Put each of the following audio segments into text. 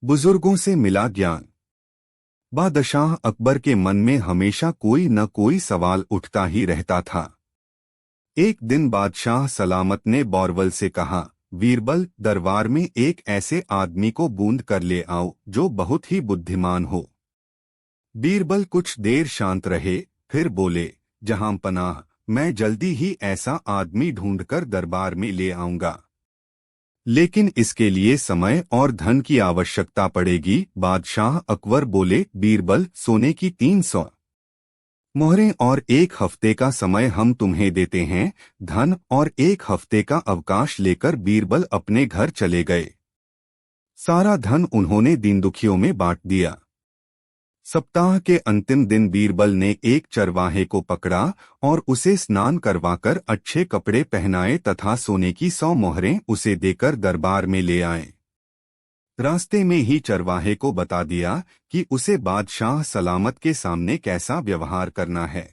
बुजुर्गों से मिला ज्ञान। बादशाह अकबर के मन में हमेशा कोई न कोई सवाल उठता ही रहता था। एक दिन बादशाह सलामत ने बोरबल से कहा, बीरबल, दरबार में एक ऐसे आदमी को बूंद कर ले आओ जो बहुत ही बुद्धिमान हो। बीरबल कुछ देर शांत रहे, फिर बोले, जहां पनाह, मैं जल्दी ही ऐसा आदमी ढूंढकर दरबार में ले आऊंगा, लेकिन इसके लिए समय और धन की आवश्यकता पड़ेगी। बादशाह अकबर बोले, बीरबल, सोने की 300 मोहरें और 1 हफ्ते का समय हम तुम्हें देते हैं। धन और 1 हफ्ते का अवकाश लेकर बीरबल अपने घर चले गए। सारा धन उन्होंने दीन दुखियों में बांट दिया। सप्ताह के अंतिम दिन बीरबल ने एक चरवाहे को पकड़ा और उसे स्नान करवाकर अच्छे कपड़े पहनाए तथा सोने की 100 मोहरें उसे देकर दरबार में ले आए। रास्ते में ही चरवाहे को बता दिया कि उसे बादशाह सलामत के सामने कैसा व्यवहार करना है।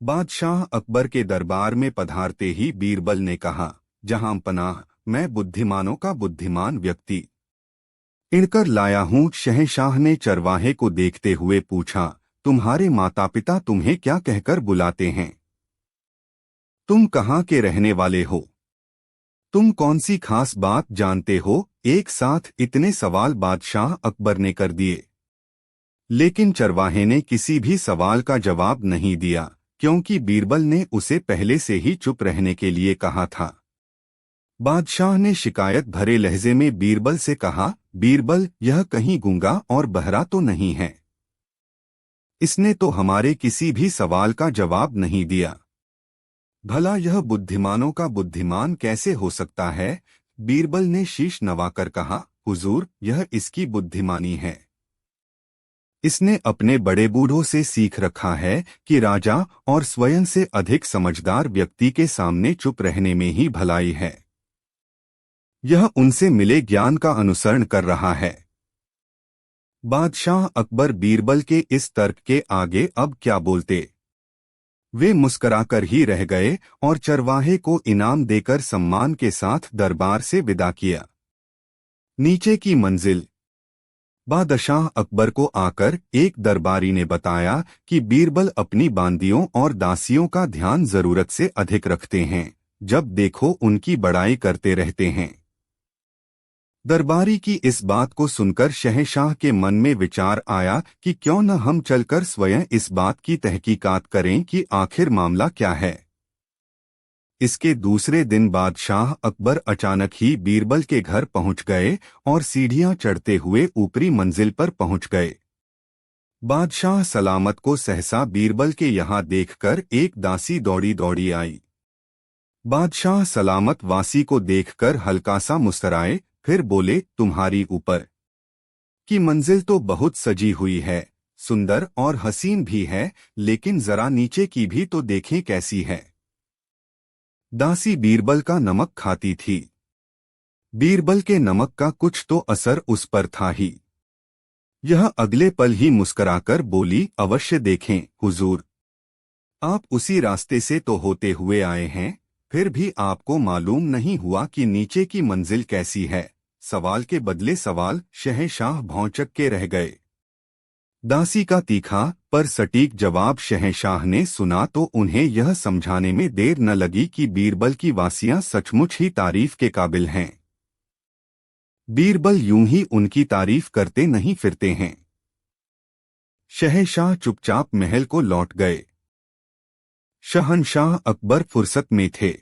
बादशाह अकबर के दरबार में पधारते ही बीरबल ने कहा, जहां पनाह, मैं बुद्धिमानों का बुद्धिमान व्यक्ति इणकर लाया हूँ। शहंशाह ने चरवाहे को देखते हुए पूछा, तुम्हारे माता पिता तुम्हें क्या कहकर बुलाते हैं? तुम कहाँ के रहने वाले हो? तुम कौन सी खास बात जानते हो? एक साथ इतने सवाल बादशाह अकबर ने कर दिए, लेकिन चरवाहे ने किसी भी सवाल का जवाब नहीं दिया, क्योंकि बीरबल ने उसे पहले से ही चुप रहने के लिए कहा था। बादशाह ने शिकायत भरे लहजे में बीरबल से कहा, बीरबल, यह कहीं गूंगा और बहरा तो नहीं है? इसने तो हमारे किसी भी सवाल का जवाब नहीं दिया। भला यह बुद्धिमानों का बुद्धिमान कैसे हो सकता है? बीरबल ने शीश नवाकर कहा, हुजूर, यह इसकी बुद्धिमानी है। इसने अपने बड़े बूढ़ों से सीख रखा है कि राजा और स्वयं से अधिक समझदार व्यक्ति के सामने चुप रहने में ही भलाई है। यह उनसे मिले ज्ञान का अनुसरण कर रहा है। बादशाह अकबर बीरबल के इस तर्क के आगे अब क्या बोलते। वे मुस्कराकर ही रह गए और चरवाहे को इनाम देकर सम्मान के साथ दरबार से विदा किया। नीचे की मंजिल। बादशाह अकबर को आकर एक दरबारी ने बताया कि बीरबल अपनी बांदियों और दासियों का ध्यान जरूरत से अधिक रखते हैं। जब देखो उनकी बड़ाई करते रहते हैं। दरबारी की इस बात को सुनकर शहंशाह के मन में विचार आया कि क्यों न हम चलकर स्वयं इस बात की तहकीकात करें कि आखिर मामला क्या है। इसके दूसरे दिन बादशाह अकबर अचानक ही बीरबल के घर पहुंच गए और सीढ़ियां चढ़ते हुए ऊपरी मंजिल पर पहुंच गए। बादशाह सलामत को सहसा बीरबल के यहाँ देखकर एक दासी दौड़ी दौड़ी आई। बादशाह सलामत वासी को देखकर हल्का सा मुस्कराए, फिर बोले, तुम्हारी ऊपर की मंजिल तो बहुत सजी हुई है, सुंदर और हसीन भी है, लेकिन जरा नीचे की भी तो देखें कैसी है। दासी बीरबल का नमक खाती थी। बीरबल के नमक का कुछ तो असर उस पर था ही। यह अगले पल ही मुस्कराकर बोली, अवश्य देखें हुजूर। आप उसी रास्ते से तो होते हुए आए हैं, फिर भी आपको मालूम नहीं हुआ कि नीचे की मंजिल कैसी है। सवाल के बदले सवाल। शहंशाह भौंचक के रह गए। दासी का तीखा पर सटीक जवाब शहंशाह ने सुना तो उन्हें यह समझाने में देर न लगी कि बीरबल की वासियां सचमुच ही तारीफ के काबिल हैं। बीरबल यूं ही उनकी तारीफ करते नहीं फिरते हैं। शहंशाह चुपचाप महल को लौट गए। शहंशाह अकबर फुर्सत में थे।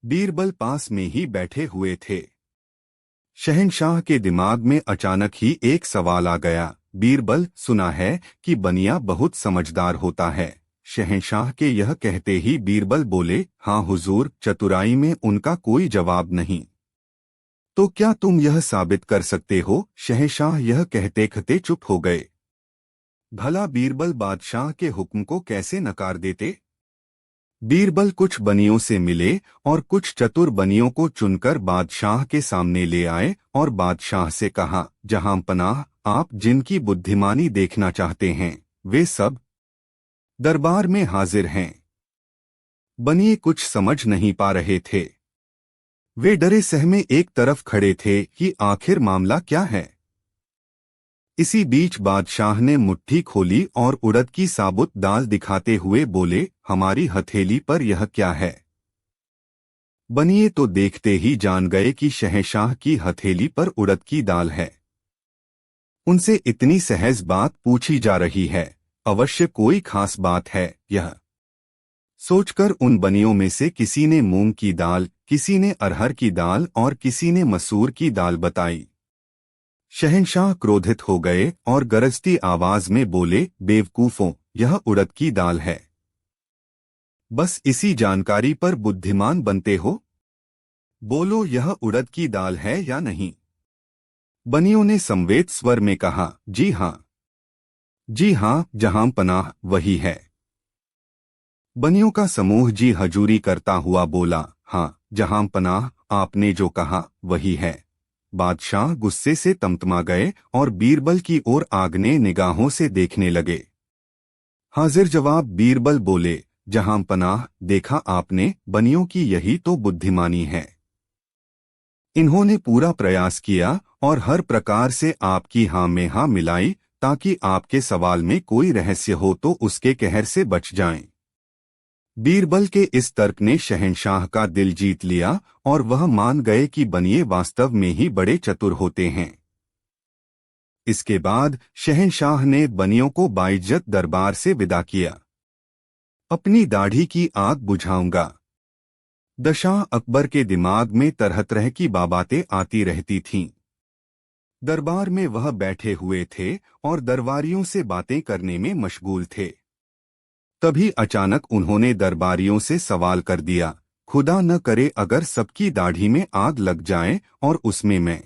बीरबल पास में ही बैठे हुए थे। शहंशाह के दिमाग में अचानक ही एक सवाल आ गया। बीरबल, सुना है कि बनिया बहुत समझदार होता है। शहंशाह के यह कहते ही बीरबल बोले, हाँ हुजूर, चतुराई में उनका कोई जवाब नहीं। तो क्या तुम यह साबित कर सकते हो? शहंशाह यह कहते कहते चुप हो गए। भला बीरबल बादशाह के हुक्म को कैसे नकार देते? बीरबल कुछ बनियों से मिले और कुछ चतुर बनियों को चुनकर बादशाह के सामने ले आए और बादशाह से कहा, जहां पनाह, आप जिनकी बुद्धिमानी देखना चाहते हैं वे सब दरबार में हाजिर हैं। बनिए कुछ समझ नहीं पा रहे थे। वे डरे सहमे एक तरफ खड़े थे कि आखिर मामला क्या है। इसी बीच बादशाह ने मुट्ठी खोली और उड़द की साबुत दाल दिखाते हुए बोले, हमारी हथेली पर यह क्या है? बनिए तो देखते ही जान गए कि शहंशाह की हथेली पर उड़द की दाल है। उनसे इतनी सहज बात पूछी जा रही है, अवश्य कोई खास बात है। यह सोचकर उन बनियों में से किसी ने मूंग की दाल, किसी ने अरहर की दाल और किसी ने मसूर की दाल बताई। शहंशाह क्रोधित हो गए और गरजती आवाज में बोले, बेवकूफों, यह उड़द की दाल है। बस इसी जानकारी पर बुद्धिमान बनते हो? बोलो, यह उड़द की दाल है या नहीं? बनियों ने संवेद स्वर में कहा, जी हाँ, जी हाँ, जहां पनाह वही है। बनियों का समूह जी हजूरी करता हुआ बोला, हाँ, जहां पनाह, आपने जो कहा वही है। बादशाह गुस्से से तमतमा गए और बीरबल की ओर आगने निगाहों से देखने लगे। हाजिर जवाब बीरबल बोले, जहां पनाह, देखा आपने, बनियों की यही तो बुद्धिमानी है। इन्होंने पूरा प्रयास किया और हर प्रकार से आपकी हाँ में हाँ मिलाई, ताकि आपके सवाल में कोई रहस्य हो तो उसके कहर से बच जाएं। बीरबल के इस तर्क ने शहंशाह का दिल जीत लिया और वह मान गए कि बनिए वास्तव में ही बड़े चतुर होते हैं। इसके बाद शहंशाह ने बनियों को बाइज्जत दरबार से विदा किया। अपनी दाढ़ी की आग बुझाऊंगा। दशाह अकबर के दिमाग में तरह तरह की बातें आती रहती थीं। दरबार में वह बैठे हुए थे और दरबारियों से बातें करने में मशगूल थे। तभी अचानक उन्होंने दरबारियों से सवाल कर दिया, खुदा न करे अगर सबकी दाढ़ी में आग लग जाए और उसमें मैं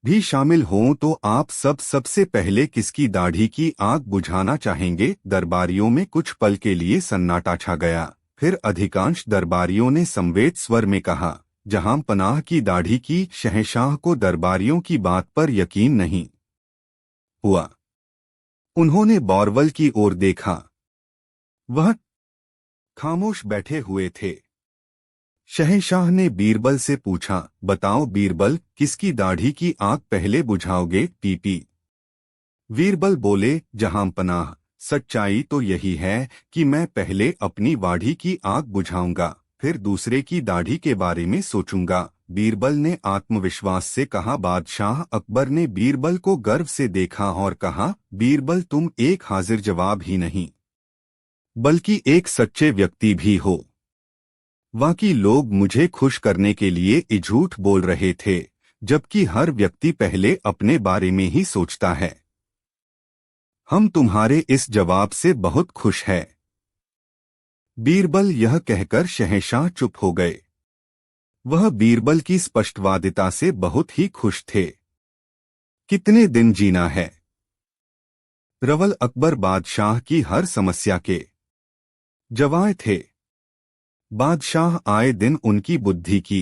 भी शामिल हों तो आप सबसे पहले किसकी दाढ़ी की आग बुझाना चाहेंगे? दरबारियों में कुछ पल के लिए सन्नाटा छा गया। फिर अधिकांश दरबारियों ने संवेद स्वर में कहा, जहां पनाह की दाढ़ी की। शहंशाह को दरबारियों की बात पर यकीन नहीं हुआ। उन्होंने बोरवल की ओर देखा। वह खामोश बैठे हुए थे। शहंशाह ने बीरबल से पूछा, बताओ बीरबल, किसकी दाढ़ी की आग पहले बुझाओगे? पीपी बीरबल बोले, जहां पनाह, सच्चाई तो यही है कि मैं पहले अपनी दाढ़ी की आग बुझाऊंगा, फिर दूसरे की दाढ़ी के बारे में सोचूंगा। बीरबल ने आत्मविश्वास से कहा। बादशाह अकबर ने बीरबल को गर्व से देखा और कहा, बीरबल, तुम एक हाजिर जवाब ही नहीं बल्कि एक सच्चे व्यक्ति भी हो। बाकी लोग मुझे खुश करने के लिए झूठ बोल रहे थे, जबकि हर व्यक्ति पहले अपने बारे में ही सोचता है। हम तुम्हारे इस जवाब से बहुत खुश हैं। बीरबल यह कहकर शहंशाह चुप हो गए। वह बीरबल की स्पष्टवादिता से बहुत ही खुश थे। कितने दिन जीना है? रवल अकबर बादशाह की हर समस्या के जवाब थे। बादशाह आए दिन उनकी बुद्धि की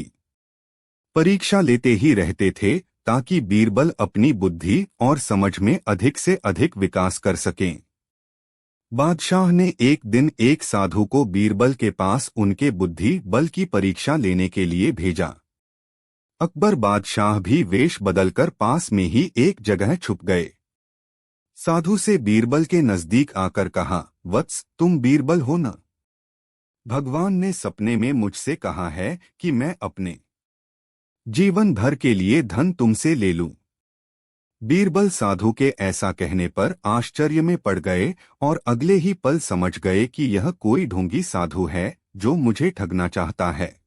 परीक्षा लेते ही रहते थे, ताकि बीरबल अपनी बुद्धि और समझ में अधिक से अधिक विकास कर सकें। बादशाह ने एक दिन एक साधु को बीरबल के पास उनके बुद्धि बल की परीक्षा लेने के लिए भेजा। अकबर बादशाह भी वेश बदलकर पास में ही एक जगह छुप गए। साधु से बीरबल के नजदीक आकर कहा, वत्स, तुम बीरबल हो न? भगवान ने सपने में मुझसे कहा है कि मैं अपने जीवन भर के लिए धन तुमसे ले लूं। बीरबल साधु के ऐसा कहने पर आश्चर्य में पड़ गए और अगले ही पल समझ गए कि यह कोई ढोंगी साधु है जो मुझे ठगना चाहता है।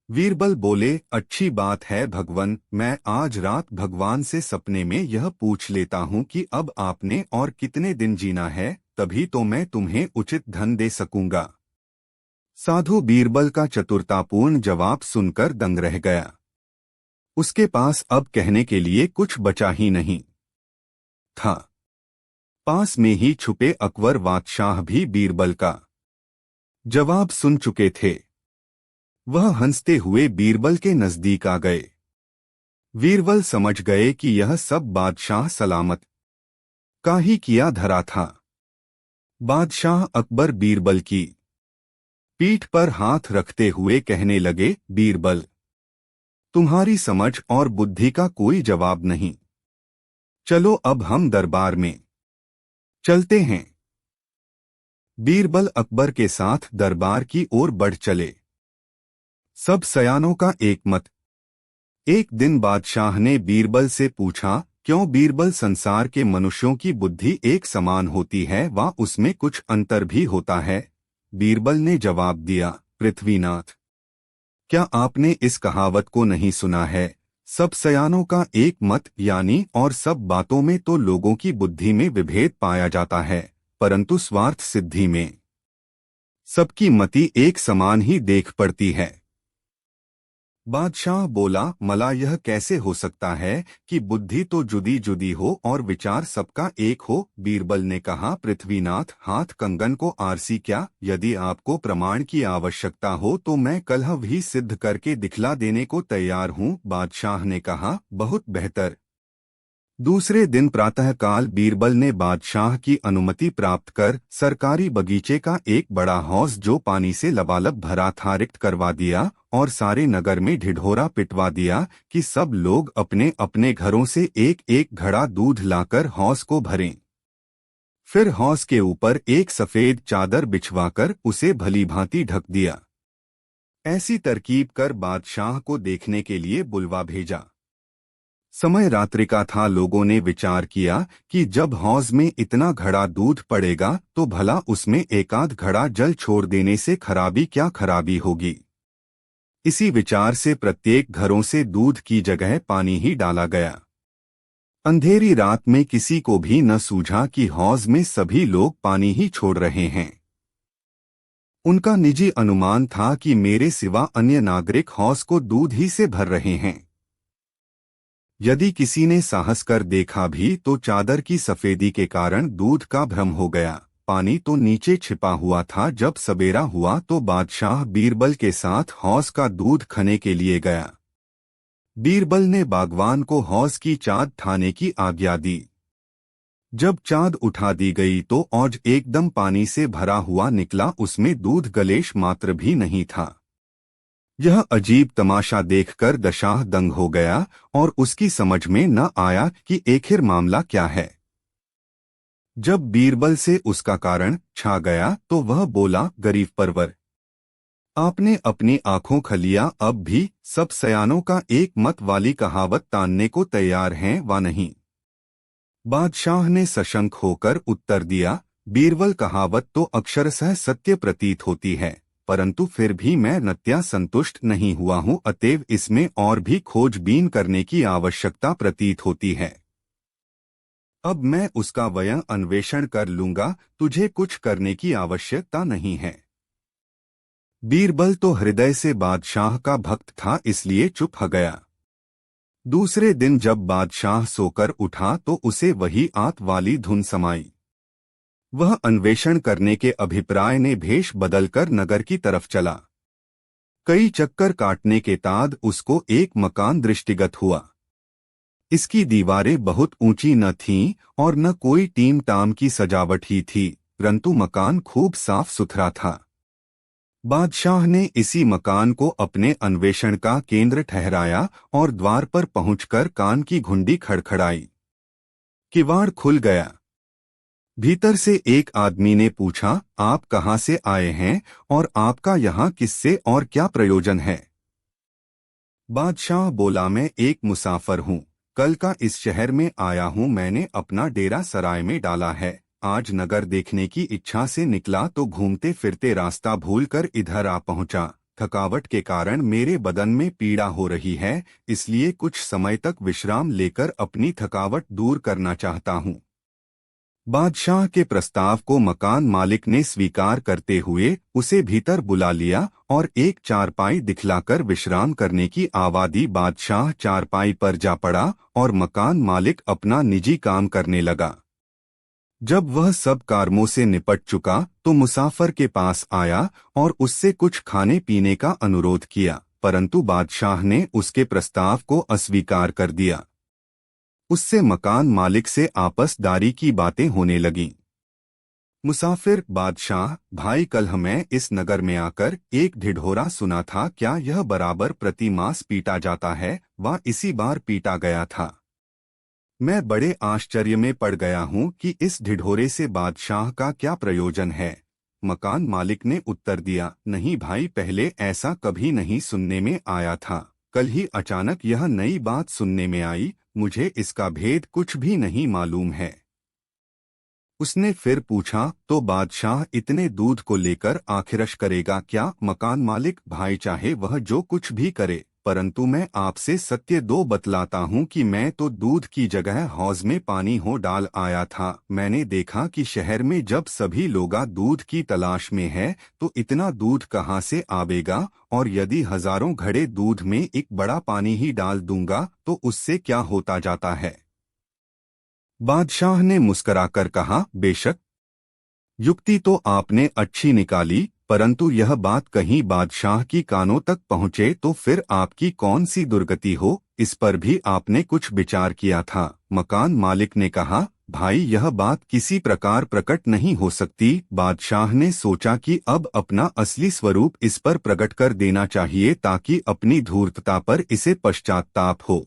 बीरबल बोले, अच्छी बात है भगवान, मैं आज रात भगवान से सपने में यह पूछ लेता हूँ कि अब आपने और कितने दिन जीना है, तभी तो मैं तुम्हें उचित धन दे सकूंगा। साधु बीरबल का चतुरतापूर्ण जवाब सुनकर दंग रह गया। उसके पास अब कहने के लिए कुछ बचा ही नहीं था। पास में ही छुपे अकबर बादशाह भी बीरबल का जवाब सुन चुके थे। वह हंसते हुए बीरबल के नजदीक आ गए। बीरबल समझ गए कि यह सब बादशाह सलामत का ही किया धरा था। बादशाह अकबर बीरबल की पीठ पर हाथ रखते हुए कहने लगे, बीरबल, तुम्हारी समझ और बुद्धि का कोई जवाब नहीं। चलो अब हम दरबार में चलते हैं। बीरबल अकबर के साथ दरबार की ओर बढ़ चले। सब सयानों का एक मत। एक दिन बादशाह ने बीरबल से पूछा, क्यों बीरबल, संसार के मनुष्यों की बुद्धि एक समान होती है व उसमें कुछ अंतर भी होता है? बीरबल ने जवाब दिया, पृथ्वीनाथ, क्या आपने इस कहावत को नहीं सुना है, सब सयानों का एक मत, यानी और सब बातों में तो लोगों की बुद्धि में विभेद पाया जाता है, परंतु स्वार्थ सिद्धि में सबकी मति एक समान ही देख पड़ती है। बादशाह बोला, मला यह कैसे हो सकता है कि बुद्धि तो जुदी जुदी हो और विचार सबका एक हो? बीरबल ने कहा, पृथ्वीनाथ, हाथ कंगन को आरसी क्या? यदि आपको प्रमाण की आवश्यकता हो तो मैं कलह भी सिद्ध करके दिखला देने को तैयार हूँ। बादशाह ने कहा, बहुत बेहतर। दूसरे दिन प्रातःकाल बीरबल ने बादशाह की अनुमति प्राप्त कर सरकारी बगीचे का एक बड़ा हौज जो पानी से लबालब भरा था रिक्त करवा दिया और सारे नगर में ढिढोरा पिटवा दिया कि सब लोग अपने अपने घरों से एक एक घड़ा दूध लाकर हौज को भरें। फिर हौज के ऊपर एक सफेद चादर बिछवाकर उसे भलीभांति ढक दिया। ऐसी तरकीब कर बादशाह को देखने के लिए बुलवा भेजा। समय रात्रि का था। लोगों ने विचार किया कि जब हौज में इतना घड़ा दूध पड़ेगा तो भला उसमें एकाध घड़ा जल छोड़ देने से खराबी क्या खराबी होगी। इसी विचार से प्रत्येक घरों से दूध की जगह पानी ही डाला गया। अंधेरी रात में किसी को भी न सूझा कि हौज में सभी लोग पानी ही छोड़ रहे हैं। उनका निजी अनुमान था कि मेरे सिवा अन्य नागरिक हौज को दूध ही से भर रहे हैं। यदि किसी ने साहस कर देखा भी तो चादर की सफेदी के कारण दूध का भ्रम हो गया। पानी तो नीचे छिपा हुआ था। जब सवेरा हुआ तो बादशाह बीरबल के साथ हौज का दूध खने के लिए गया। बीरबल ने बागवान को हौज की चाद ठाने की आज्ञा दी। जब चाद उठा दी गई तो औज एकदम पानी से भरा हुआ निकला। उसमें दूध गलेश मात्र भी नहीं था। यह अजीब तमाशा देखकर दशाह दंग हो गया और उसकी समझ में न आया कि आखिर मामला क्या है। जब बीरबल से उसका कारण छा गया तो वह बोला, गरीब परवर, आपने अपनी आंखों खलिया अब भी सब सयानों का एक मत वाली कहावत तानने को तैयार हैं व नहीं? बादशाह ने सशंक होकर उत्तर दिया, बीरबल, कहावत तो अक्षरशः सत्य प्रतीत होती है, परंतु फिर भी मैं नत्या संतुष्ट नहीं हुआ हूँ, अतएव इसमें और भी खोजबीन करने की आवश्यकता प्रतीत होती है। अब मैं उसका वयं अन्वेषण कर लूंगा, तुझे कुछ करने की आवश्यकता नहीं है। बीरबल तो हृदय से बादशाह का भक्त था, इसलिए चुप हो गया। दूसरे दिन जब बादशाह सोकर उठा तो उसे वही आत वाली धुन समाई। वह अन्वेषण करने के अभिप्राय ने भेष बदलकर नगर की तरफ चला। कई चक्कर काटने के बाद उसको एक मकान दृष्टिगत हुआ। इसकी दीवारें बहुत ऊंची न थीं और न कोई टीम टाम की सजावट ही थी, परंतु मकान खूब साफ सुथरा था। बादशाह ने इसी मकान को अपने अन्वेषण का केंद्र ठहराया और द्वार पर पहुंचकर कान की घुंडी खड़खड़ाई। किवाड़ खुल गया। भीतर से एक आदमी ने पूछा, आप कहाँ से आए हैं और आपका यहाँ किससे और क्या प्रयोजन है? बादशाह बोला, मैं एक मुसाफिर हूँ, कल का इस शहर में आया हूँ। मैंने अपना डेरा सराय में डाला है। आज नगर देखने की इच्छा से निकला तो घूमते फिरते रास्ता भूलकर इधर आ पहुँचा। थकावट के कारण मेरे बदन में पीड़ा हो रही है, इसलिए कुछ समय तक विश्राम लेकर अपनी थकावट दूर करना चाहता हूँ। बादशाह के प्रस्ताव को मकान मालिक ने स्वीकार करते हुए उसे भीतर बुला लिया और एक चारपाई दिखलाकर विश्राम करने की आवा दी। बादशाह चारपाई पर जा पड़ा और मकान मालिक अपना निजी काम करने लगा। जब वह सब कामों से निपट चुका तो मुसाफिर के पास आया और उससे कुछ खाने पीने का अनुरोध किया, परंतु बादशाह ने उसके प्रस्ताव को अस्वीकार कर दिया। उससे मकान मालिक से आपसदारी की बातें होने लगीं। मुसाफिर बादशाह, भाई कल मैं इस नगर में आकर एक ढिढोरा सुना था, क्या यह बराबर प्रति मास पीटा जाता है व इसी बार पीटा गया था। मैं बड़े आश्चर्य में पड़ गया हूँ कि इस ढिढोरे से बादशाह का क्या प्रयोजन है। मकान मालिक ने उत्तर दिया, नहीं भाई, पहले ऐसा कभी नहीं सुनने में आया था, कल ही अचानक यह नई बात सुनने में आई, मुझे इसका भेद कुछ भी नहीं मालूम है। उसने फिर पूछा, तो बादशाह इतने दूध को लेकर आखिरश करेगा क्या। मकान मालिक, भाई चाहे वह जो कुछ भी करे, परंतु मैं आपसे सत्य दो बतलाता हूँ कि मैं तो दूध की जगह हौज में पानी हो डाल आया था। मैंने देखा कि शहर में जब सभी लोगा दूध की तलाश में है तो इतना दूध कहाँ से आवेगा, और यदि हजारों घड़े दूध में एक बड़ा पानी ही डाल दूंगा तो उससे क्या होता जाता है। बादशाह ने मुस्कराकर कहा, बेशक युक्ति तो आपने अच्छी निकाली, परंतु यह बात कहीं बादशाह की कानों तक पहुँचे तो फिर आपकी कौन सी दुर्गति हो, इस पर भी आपने कुछ विचार किया था। मकान मालिक ने कहा, भाई यह बात किसी प्रकार प्रकट नहीं हो सकती। बादशाह ने सोचा कि अब अपना असली स्वरूप इस पर प्रकट कर देना चाहिए ताकि अपनी धूर्तता पर इसे पश्चाताप हो।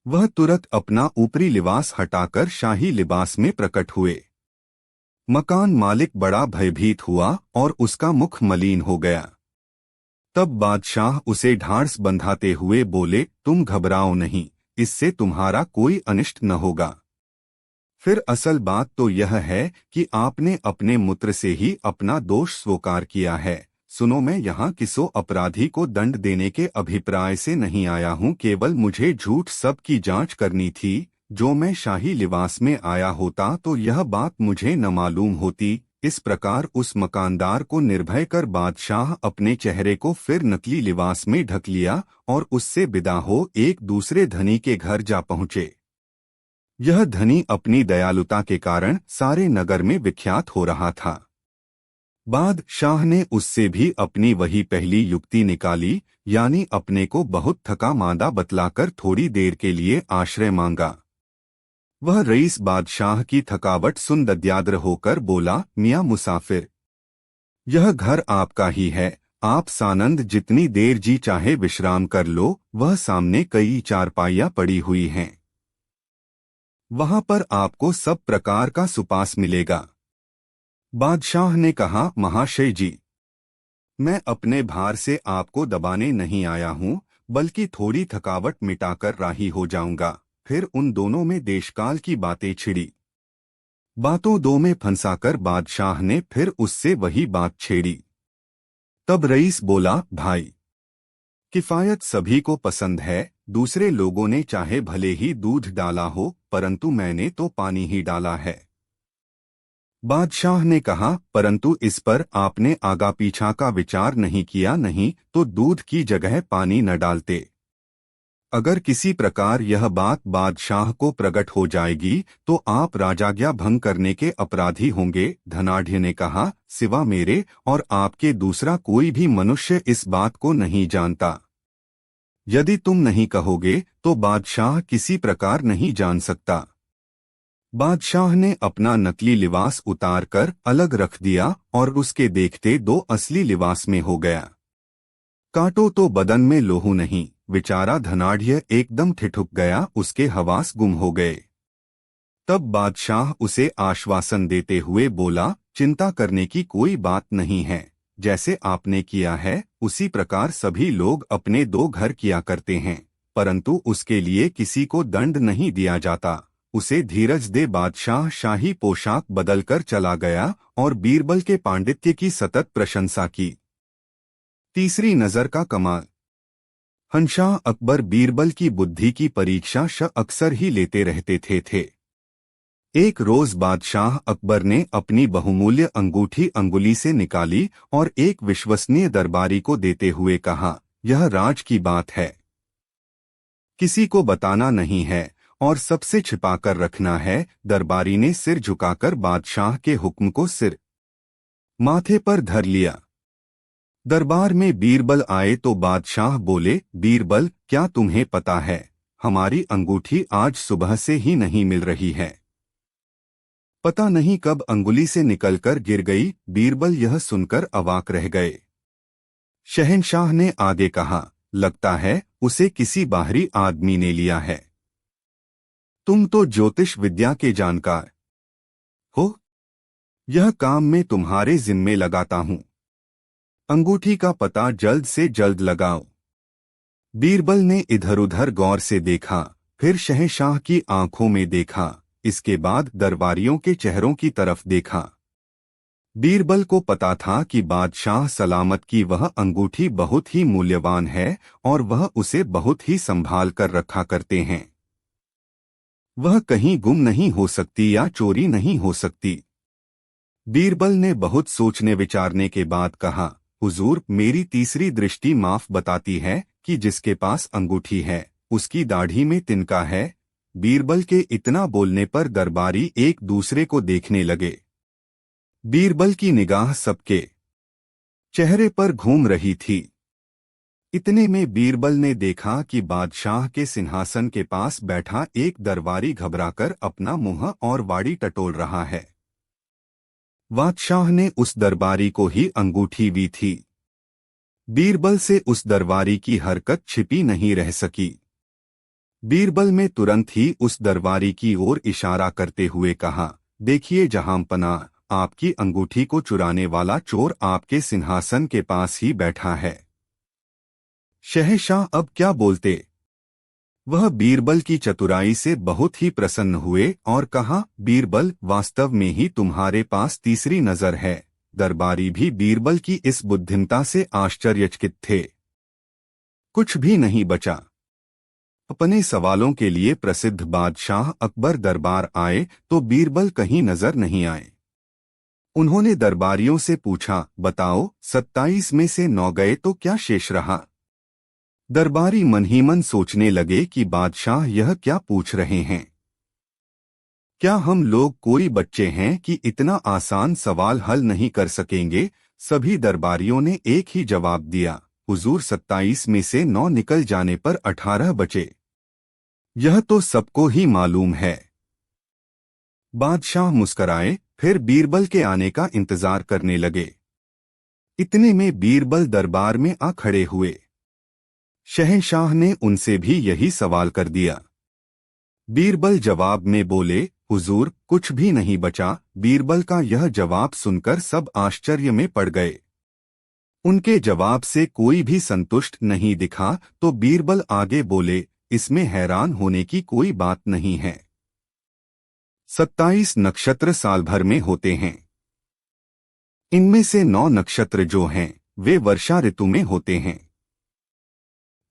वह तुरंत अपना ऊपरी लिबास हटाकर शाही लिबास में प्रकट हुए। मकान मालिक बड़ा भयभीत हुआ और उसका मुख मलिन हो गया। तब बादशाह उसे ढांढस बंधाते हुए बोले, तुम घबराओ नहीं, इससे तुम्हारा कोई अनिष्ट न होगा। फिर असल बात तो यह है कि आपने अपने मूत्र से ही अपना दोष स्वीकार किया है। सुनो, मैं यहाँ किसो अपराधी को दंड देने के अभिप्राय से नहीं आया हूँ, केवल मुझे झूठ सब की जांच करनी थी। जो मैं शाही लिबास में आया होता तो यह बात मुझे न मालूम होती। इस प्रकार उस मकानदार को निर्भय कर बादशाह अपने चेहरे को फिर नकली लिबास में ढक लिया और उससे विदा हो एक दूसरे धनी के घर जा पहुँचे। यह धनी अपनी दयालुता के कारण सारे नगर में विख्यात हो रहा था। बादशाह ने उससे भी अपनी वही पहली युक्ति निकाली, यानी अपने को बहुत थका मांदा बतलाकर थोड़ी देर के लिए आश्रय मांगा। वह रईस बादशाह की थकावट सुन दद्याद्र होकर बोला, मियाँ मुसाफिर, यह घर आपका ही है, आप सानंद जितनी देर जी चाहे विश्राम कर लो, वह सामने कई चारपाइयाँ पड़ी हुई हैं, वहां पर आपको सब प्रकार का सुपास मिलेगा। बादशाह ने कहा, महाशय जी, मैं अपने भार से आपको दबाने नहीं आया हूँ, बल्कि थोड़ी थकावट मिटाकर राही हो जाऊंगा। फिर उन दोनों में देशकाल की बातें छिड़ी। बातों दो में फंसाकर बादशाह ने फिर उससे वही बात छेड़ी। तब रईस बोला, भाई, किफायत सभी को पसंद है, दूसरे लोगों ने चाहे भले ही दूध डाला हो, परंतु मैंने तो पानी ही डाला है। बादशाह ने कहा, परंतु इस पर आपने आगा पीछा का विचार नहीं किया, नहीं तो दूध की जगह पानी न डालते। अगर किसी प्रकार यह बात बादशाह को प्रकट हो जाएगी तो आप राजाज्ञा भंग करने के अपराधी होंगे। धनाढ़ ने कहा, सिवा मेरे और आपके दूसरा कोई भी मनुष्य इस बात को नहीं जानता। यदि तुम नहीं कहोगे तो बादशाह किसी प्रकार नहीं जान सकता। बादशाह ने अपना नकली लिबास उतारकर अलग रख दिया और उसके देखते दो असली लिबास में हो गया। काटो तो बदन में लोहू नहीं, बेचारा धनाढ़ एकदम ठिठुक गया, उसके हवास गुम हो गए। तब बादशाह उसे आश्वासन देते हुए बोला, चिंता करने की कोई बात नहीं है, जैसे आपने किया है उसी प्रकार सभी लोग अपने दो घर किया करते हैं, परंतु उसके लिए किसी को दंड नहीं दिया जाता। उसे धीरज दे। बादशाह शाही पोशाक बदलकर चला गया और बीरबल के पांडित्य की सतत प्रशंसा की। तीसरी नजर का कमाल। हंशाह अकबर बीरबल की बुद्धि की परीक्षा अक्सर ही लेते रहते थे। एक रोज बादशाह अकबर ने अपनी बहुमूल्य अंगूठी अंगुली से निकाली और एक विश्वसनीय दरबारी को देते हुए कहा, यह राज की बात है, किसी को बताना नहीं है और सबसे छिपाकर रखना है। दरबारी ने सिर झुकाकर बादशाह के हुक्म को सिर माथे पर धर लिया। दरबार में बीरबल आए तो बादशाह बोले, बीरबल, क्या तुम्हें पता है, हमारी अंगूठी आज सुबह से ही नहीं मिल रही है। पता नहीं कब अंगुली से निकलकर गिर गई। बीरबल यह सुनकर अवाक रह गए। शहंशाह ने आगे कहा, लगता है उसे किसी बाहरी आदमी ने लिया है। तुम तो ज्योतिष विद्या के जानकार हो, यह काम मैं तुम्हारे जिम्मे लगाता हूं। अंगूठी का पता जल्द से जल्द लगाओ। बीरबल ने इधर उधर गौर से देखा, फिर शहंशाह की आंखों में देखा, इसके बाद दरबारियों के चेहरों की तरफ देखा। बीरबल को पता था कि बादशाह सलामत की वह अंगूठी बहुत ही मूल्यवान है और वह उसे बहुत ही संभाल कर रखा करते हैं। वह कहीं गुम नहीं हो सकती या चोरी नहीं हो सकती। बीरबल ने बहुत सोचने विचारने के बाद कहा, हुजूर, मेरी तीसरी दृष्टि माफ बताती है कि जिसके पास अंगूठी है उसकी दाढ़ी में तिनका है। बीरबल के इतना बोलने पर दरबारी एक दूसरे को देखने लगे। बीरबल की निगाह सबके चेहरे पर घूम रही थी। इतने में बीरबल ने देखा कि बादशाह के सिंहासन के पास बैठा एक दरबारी घबराकर अपना मुंह और वाड़ी टटोल रहा है। बादशाह ने उस दरबारी को ही अंगूठी दी थी। बीरबल से उस दरबारी की हरकत छिपी नहीं रह सकी। बीरबल में तुरंत ही उस दरबारी की ओर इशारा करते हुए कहा, देखिए जहांपनाह, आपकी अंगूठी को चुराने वाला चोर आपके सिंहासन के पास ही बैठा है। शहंशाह अब क्या बोलते। वह बीरबल की चतुराई से बहुत ही प्रसन्न हुए और कहा, बीरबल, वास्तव में ही तुम्हारे पास तीसरी नजर है। दरबारी भी बीरबल की इस बुद्धिमता से आश्चर्यचकित थे। कुछ भी नहीं बचा। अपने सवालों के लिए प्रसिद्ध बादशाह अकबर दरबार आए तो बीरबल कहीं नजर नहीं आए। उन्होंने दरबारियों से पूछा, बताओ, 27 में से 9 गए तो क्या शेष रहा। दरबारी मन ही मन सोचने लगे कि बादशाह यह क्या पूछ रहे हैं। क्या हम लोग कोई बच्चे हैं कि इतना आसान सवाल हल नहीं कर सकेंगे। सभी दरबारियों ने एक ही जवाब दिया, हुजूर, 27 में से 9 निकल जाने पर 18 बचे। यह तो सबको ही मालूम है। बादशाह मुस्कराए, फिर बीरबल के आने का इंतजार करने लगे। इतने में बीरबल दरबार में आ खड़े हुए। शहंशाह ने उनसे भी यही सवाल कर दिया। बीरबल जवाब में बोले, हुजूर, कुछ भी नहीं बचा। बीरबल का यह जवाब सुनकर सब आश्चर्य में पड़ गए। उनके जवाब से कोई भी संतुष्ट नहीं दिखा तो बीरबल आगे बोले, इसमें हैरान होने की कोई बात नहीं है। 27 नक्षत्र साल भर में होते हैं। इनमें से 9 नक्षत्र जो हैं वे वर्षा ऋतु में होते हैं।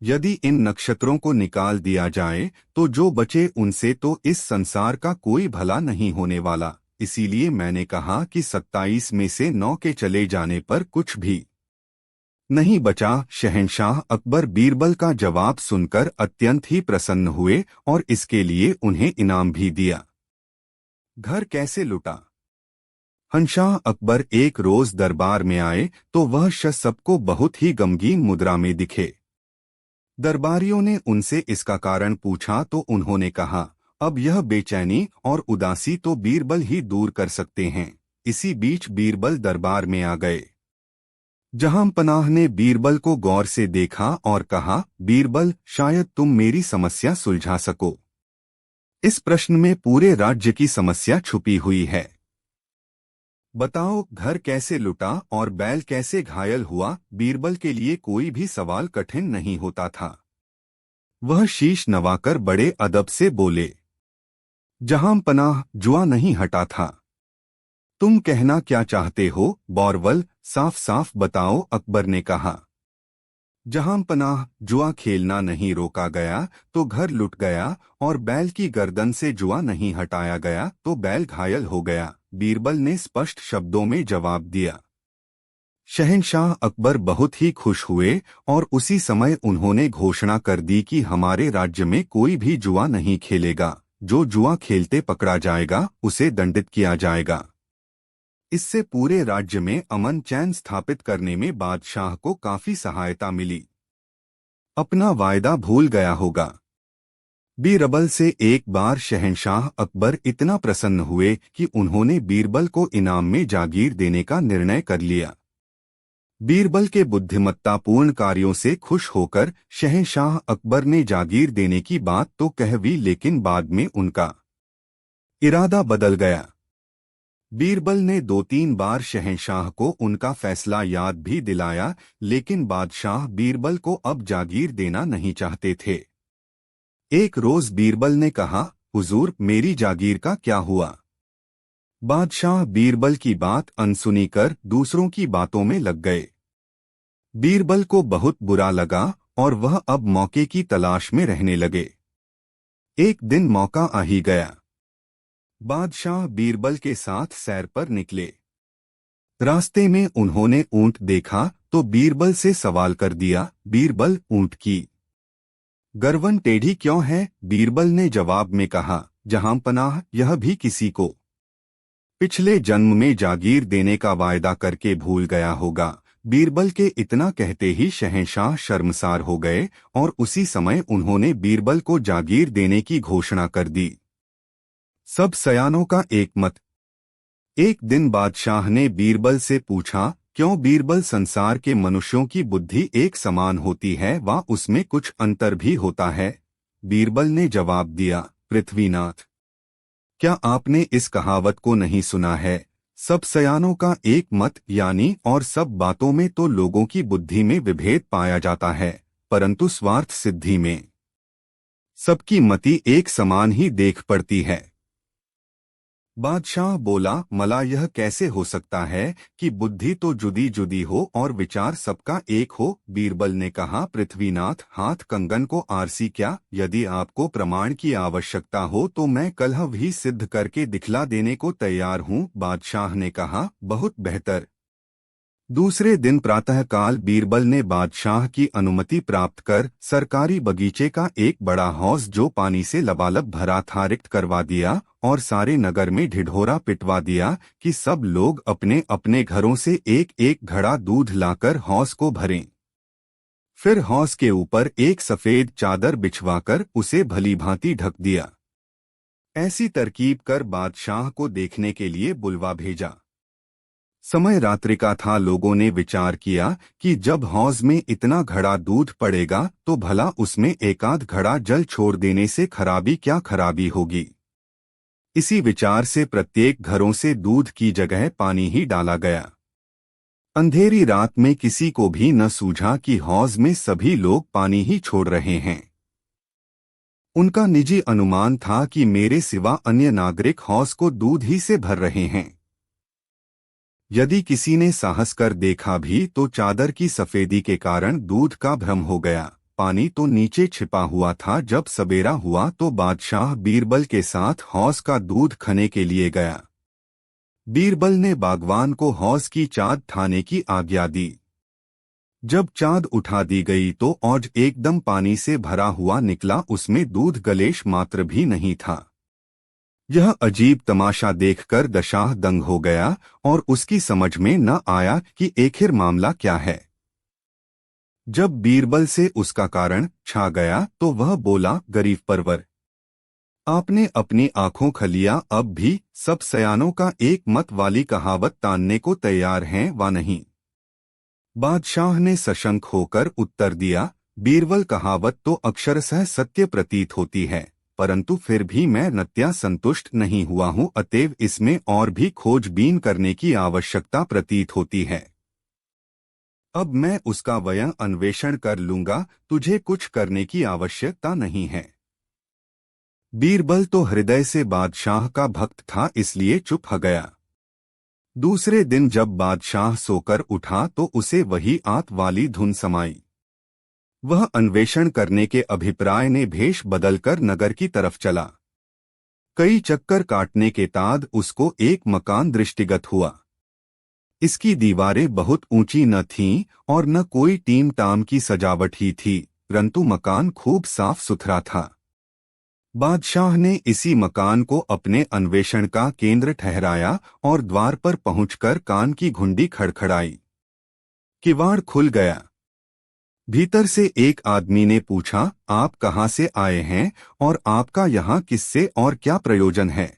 यदि इन नक्षत्रों को निकाल दिया जाए तो जो बचे उनसे तो इस संसार का कोई भला नहीं होने वाला। इसीलिए मैंने कहा कि 27 में से 9 के चले जाने पर कुछ भी नहीं बचा। शहंशाह अकबर बीरबल का जवाब सुनकर अत्यंत ही प्रसन्न हुए और इसके लिए उन्हें इनाम भी दिया। घर कैसे लुटा। शहंशाह अकबर एक रोज दरबार में आए तो वह शख्स सबको बहुत ही गमगीन मुद्रा में दिखे। दरबारियों ने उनसे इसका कारण पूछा तो उन्होंने कहा, अब यह बेचैनी और उदासी तो बीरबल ही दूर कर सकते हैं। इसी बीच बीरबल दरबार में आ गए। जहांपनाह ने बीरबल को गौर से देखा और कहा, बीरबल, शायद तुम मेरी समस्या सुलझा सको। इस प्रश्न में पूरे राज्य की समस्या छुपी हुई है। बताओ, घर कैसे लुटा और बैल कैसे घायल हुआ। बीरबल के लिए कोई भी सवाल कठिन नहीं होता था। वह शीश नवाकर बड़े अदब से बोले, जहांपनाह, जुआ नहीं हटा था। तुम कहना क्या चाहते हो बॉरवल, साफ साफ बताओ। अकबर ने कहा, जहांपनाह, जुआ खेलना नहीं रोका गया तो घर लुट गया और बैल की गर्दन से जुआ नहीं हटाया गया तो बैल घायल हो गया। बीरबल ने स्पष्ट शब्दों में जवाब दिया। शहंशाह अकबर बहुत ही खुश हुए और उसी समय उन्होंने घोषणा कर दी कि हमारे राज्य में कोई भी जुआ नहीं खेलेगा। जो जुआ खेलते पकड़ा जाएगा उसे दंडित किया जाएगा। इससे पूरे राज्य में अमन चैन स्थापित करने में बादशाह को काफी सहायता मिली। अपना वायदा भूल गया होगा। बीरबल से एक बार शहंशाह अकबर इतना प्रसन्न हुए कि उन्होंने बीरबल को इनाम में जागीर देने का निर्णय कर लिया। बीरबल के बुद्धिमत्तापूर्ण कार्यों से खुश होकर शहंशाह अकबर ने जागीर देने की बात तो कहवी, लेकिन बाद में उनका इरादा बदल गया। बीरबल ने 2-3 बार शहंशाह को उनका फैसला याद भी दिलाया, लेकिन बादशाह बीरबल को अब जागीर देना नहीं चाहते थे। एक रोज बीरबल ने कहा, हुजूर, मेरी जागीर का क्या हुआ? बादशाह बीरबल की बात अनसुनी कर दूसरों की बातों में लग गए। बीरबल को बहुत बुरा लगा और वह अब मौके की तलाश में रहने लगे। एक दिन मौका आ ही गया। बादशाह बीरबल के साथ सैर पर निकले। रास्ते में उन्होंने ऊंट देखा तो बीरबल से सवाल कर दिया, बीरबल, ऊंट की गर्दन टेढ़ी क्यों है? बीरबल ने जवाब में कहा, जहां पनाह, यह भी किसी को पिछले जन्म में जागीर देने का वायदा करके भूल गया होगा। बीरबल के इतना कहते ही शहंशाह शर्मसार हो गए और उसी समय उन्होंने बीरबल को जागीर देने की घोषणा कर दी। सब सयानों का एक मत। एक दिन बादशाह ने बीरबल से पूछा, क्यों बीरबल, संसार के मनुष्यों की बुद्धि एक समान होती है व उसमें कुछ अंतर भी होता है? बीरबल ने जवाब दिया, पृथ्वीनाथ, क्या आपने इस कहावत को नहीं सुना है, सब सयानों का एक मत, यानी और सब बातों में तो लोगों की बुद्धि में विभेद पाया जाता है, परंतु स्वार्थ सिद्धि में सबकी मति एक समान ही देख पड़ती है। बादशाह बोला, मला यह कैसे हो सकता है कि बुद्धि तो जुदी जुदी हो और विचार सबका एक हो? बीरबल ने कहा, पृथ्वीनाथ, हाथ कंगन को आरसी क्या? यदि आपको प्रमाण की आवश्यकता हो तो मैं कल भी सिद्ध करके दिखला देने को तैयार हूँ। बादशाह ने कहा, बहुत बेहतर। दूसरे दिन प्रातःकाल बीरबल ने बादशाह की अनुमति प्राप्त कर सरकारी बगीचे का एक बड़ा हौज जो पानी से लबालब भरा था रिक्त करवा दिया और सारे नगर में ढिढोरा पिटवा दिया कि सब लोग अपने अपने घरों से एक एक घड़ा दूध लाकर हौज को भरें। फिर हौज के ऊपर एक सफेद चादर बिछवाकर उसे भली भांति ढक दिया। ऐसी तरकीब कर बादशाह को देखने के लिए बुलवा भेजा। समय रात्रि का था। लोगों ने विचार किया कि जब हौज में इतना घड़ा दूध पड़ेगा तो भला उसमें एकाध घड़ा जल छोड़ देने से खराबी क्या खराबी होगी। इसी विचार से प्रत्येक घरों से दूध की जगह पानी ही डाला गया। अंधेरी रात में किसी को भी न सूझा कि हौज में सभी लोग पानी ही छोड़ रहे हैं। उनका निजी अनुमान था कि मेरे सिवा अन्य नागरिक हौज को दूध ही से भर रहे हैं। यदि किसी ने साहस कर देखा भी तो चादर की सफेदी के कारण दूध का भ्रम हो गया। पानी तो नीचे छिपा हुआ था। जब सवेरा हुआ तो बादशाह बीरबल के साथ हौज का दूध खने के लिए गया। बीरबल ने बागवान को हौज की चाद ठाने की आज्ञा दी। जब चाद उठा दी गई तो औज एकदम पानी से भरा हुआ निकला। उसमें दूध गलेश मात्र भी नहीं था। यह अजीब तमाशा देखकर दशाह दंग हो गया और उसकी समझ में न आया कि आखिर मामला क्या है। जब बीरबल से उसका कारण छा गया तो वह बोला, गरीब परवर, आपने अपनी आंखों खलिया अब भी सब सयानों का एक मत वाली कहावत तानने को तैयार हैं व नहीं? बादशाह ने सशंक होकर उत्तर दिया, बीरबल, कहावत तो अक्षरशः सत्य प्रतीत होती है, परंतु फिर भी मैं नत्या संतुष्ट नहीं हुआ हूँ, अतएव इसमें और भी खोजबीन करने की आवश्यकता प्रतीत होती है। अब मैं उसका वयं अन्वेषण कर लूंगा, तुझे कुछ करने की आवश्यकता नहीं है। बीरबल तो हृदय से बादशाह का भक्त था, इसलिए चुप हो गया। दूसरे दिन जब बादशाह सोकर उठा तो उसे वही आत वाली धुन समाई। वह अन्वेषण करने के अभिप्राय ने भेष बदलकर नगर की तरफ चला। कई चक्कर काटने के बाद उसको एक मकान दृष्टिगत हुआ। इसकी दीवारें बहुत ऊंची न थीं और न कोई टीम टाम की सजावट ही थी, परंतु मकान खूब साफ सुथरा था। बादशाह ने इसी मकान को अपने अन्वेषण का केंद्र ठहराया और द्वार पर पहुंचकर कान की घुंडी खड़खड़ाई। किवाड़ खुल गया। भीतर से एक आदमी ने पूछा, आप कहाँ से आए हैं और आपका यहाँ किससे और क्या प्रयोजन है?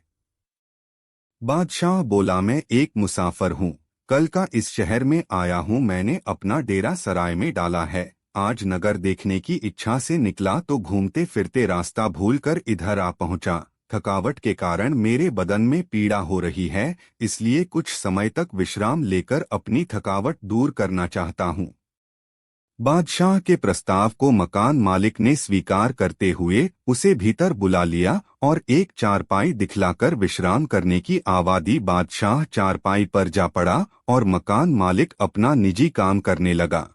बादशाह बोला, मैं एक मुसाफिर हूँ। कल का इस शहर में आया हूँ। मैंने अपना डेरा सराय में डाला है। आज नगर देखने की इच्छा से निकला तो घूमते फिरते रास्ता भूलकर इधर आ पहुँचा। थकावट के कारण मेरे बदन में पीड़ा हो रही है, इसलिए कुछ समय तक विश्राम लेकर अपनी थकावट दूर करना चाहता हूँ। बादशाह के प्रस्ताव को मकान मालिक ने स्वीकार करते हुए उसे भीतर बुला लिया और एक चारपाई दिखलाकर विश्राम करने की आवाज़ दी। बादशाह चारपाई पर जा पड़ा और मकान मालिक अपना निजी काम करने लगा।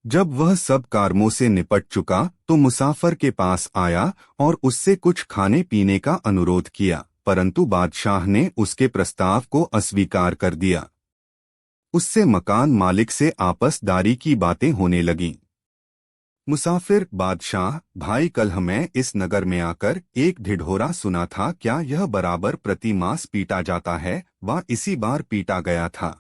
जब वह सब कामों से निपट चुका तो मुसाफिर के पास आया और उससे कुछ खाने पीने का अनुरोध किया, परंतु बादशाह ने उसके प्रस्ताव को अस्वीकार कर दिया। उससे मकान मालिक से आपसदारी की बातें होने लगीं। मुसाफिर, बादशाह भाई, कल मैं इस नगर में आकर एक ढिढोरा सुना था। क्या यह बराबर प्रति मास पीटा जाता है? वह इसी बार पीटा गया था।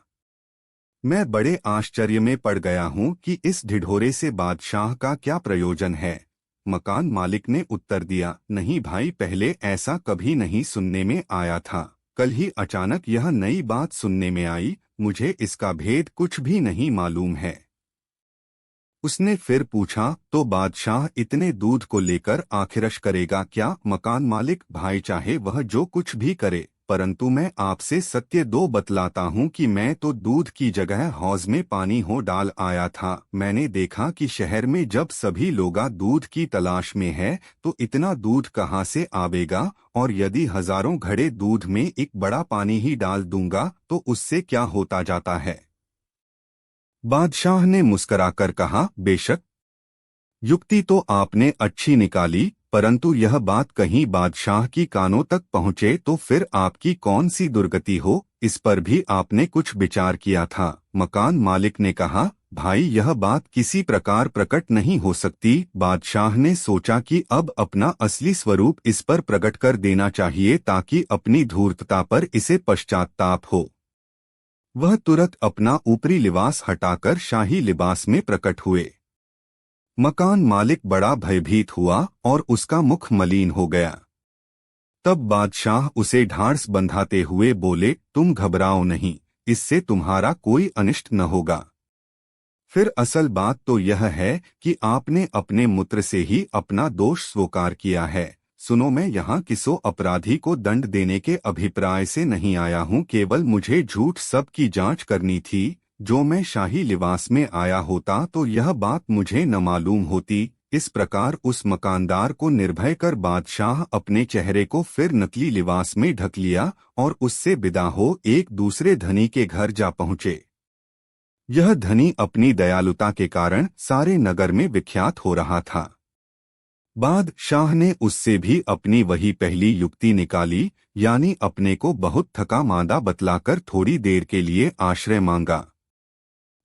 मैं बड़े आश्चर्य में पड़ गया हूँ कि इस ढिढोरे से बादशाह का क्या प्रयोजन है। मकान मालिक ने उत्तर दिया, नहीं भाई, पहले ऐसा कभी नहीं सुनने में आया था। कल ही अचानक यह नई बात सुनने में आई। मुझे इसका भेद कुछ भी नहीं मालूम है। उसने फिर पूछा, तो बादशाह इतने दूध को लेकर आखिरश करेगा क्या? मकान मालिक, भाई चाहे वह जो कुछ भी करे, परंतु मैं आपसे सत्य दो बतलाता हूँ कि मैं तो दूध की जगह हौज में पानी हो डाल आया था। मैंने देखा कि शहर में जब सभी लोग दूध की तलाश में है तो इतना दूध कहाँ से आवेगा, और यदि हजारों घड़े दूध में एक बड़ा पानी ही डाल दूंगा तो उससे क्या होता जाता है? बादशाह ने मुस्कराकर कहा, बेशक, युक्ति तो आपने अच्छी निकाली, परंतु यह बात कहीं बादशाह की कानों तक पहुँचे तो फिर आपकी कौन सी दुर्गति हो, इस पर भी आपने कुछ विचार किया था? मकान मालिक ने कहा, भाई, यह बात किसी प्रकार प्रकट नहीं हो सकती। बादशाह ने सोचा कि अब अपना असली स्वरूप इस पर प्रकट कर देना चाहिए ताकि अपनी धूर्तता पर इसे पश्चाताप हो। वह तुरंत अपना ऊपरी लिबास हटाकर शाही लिबास में प्रकट हुए। मकान मालिक बड़ा भयभीत हुआ और उसका मुख मलिन हो गया। तब बादशाह उसे ढांढस बंधाते हुए बोले, तुम घबराओ नहीं, इससे तुम्हारा कोई अनिष्ट न होगा। फिर असल बात तो यह है कि आपने अपने मूत्र से ही अपना दोष स्वीकार किया है। सुनो, मैं यहाँ किसी अपराधी को दंड देने के अभिप्राय से नहीं आया हूँ, केवल मुझे झूठ सब की जांच करनी थी। जो मैं शाही लिबास में आया होता तो यह बात मुझे न मालूम होती। इस प्रकार उस मकानदार को निर्भय कर बादशाह अपने चेहरे को फिर नकली लिबास में ढक लिया और उससे विदा हो एक दूसरे धनी के घर जा पहुँचे। यह धनी अपनी दयालुता के कारण सारे नगर में विख्यात हो रहा था। बादशाह ने उससे भी अपनी वही पहली युक्ति निकाली, यानी अपने को बहुत थका मांदा बतलाकर थोड़ी देर के लिए आश्रय मांगा।